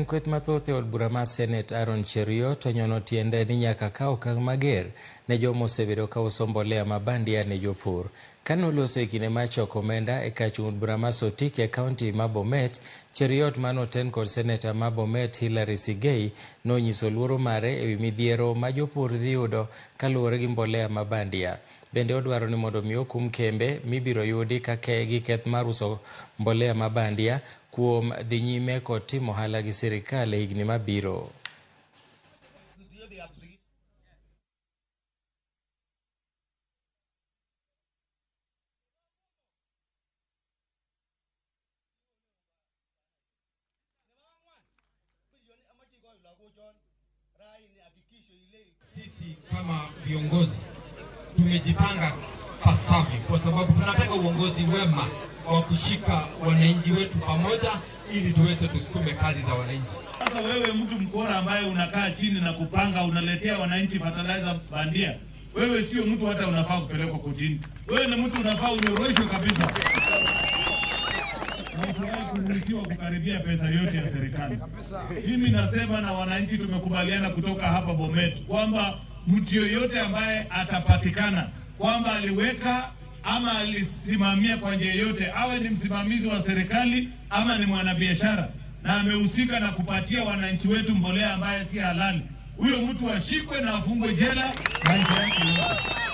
Kweth mathoth od bura mar Senate Aaron Cheruiyot onyono tiende ni nyaka kaw okang' mager ne joma osebedo ka uso mbolea mabandia ne jopur. Kane oloso e kinde mar choko omenda e kar chung' od bura mar Sotik e kaunti ma Bomet, Cheruiyot manoten kod seneta ma Bomet Hilary Sigei nonyiso luoro mare ewi midhiero ma jopur dhi yudo kaluwore gi mbolea mabandia. Bende odwaro ni mondo mi okum kembe mibiro yudi ka gi keth mar uso mbolea mabandia kuom dhi nyime kod timo ohala gi sirikal e higni mabiro. Sisi kama viongozi tumejipanga pasavyo kwa sababu tunataka uongozi wema wa kushika wananchi wetu pamoja ili tuweze tusukume kazi za wananchi. Sasa wewe mtu mkora ambaye unakaa chini na kupanga unaletea wananchi fertilizer bandia, wewe sio mtu hata unafaa kupelekwa kotini. Wewe ni mtu unafaa unyoroshwe kabisa. Kuruhusiwa kukaribia pesa yote ya serikali. Mimi nasema na wananchi tumekubaliana kutoka hapa Bomet kwamba mtu yoyote ambaye atapatikana kwamba aliweka ama alisimamia kwa njia yote, awe ni msimamizi wa serikali ama ni mwanabiashara, na amehusika na kupatia wananchi wetu mbolea ambaye si halali, huyo mtu ashikwe na afungwe jela maisha yake yote.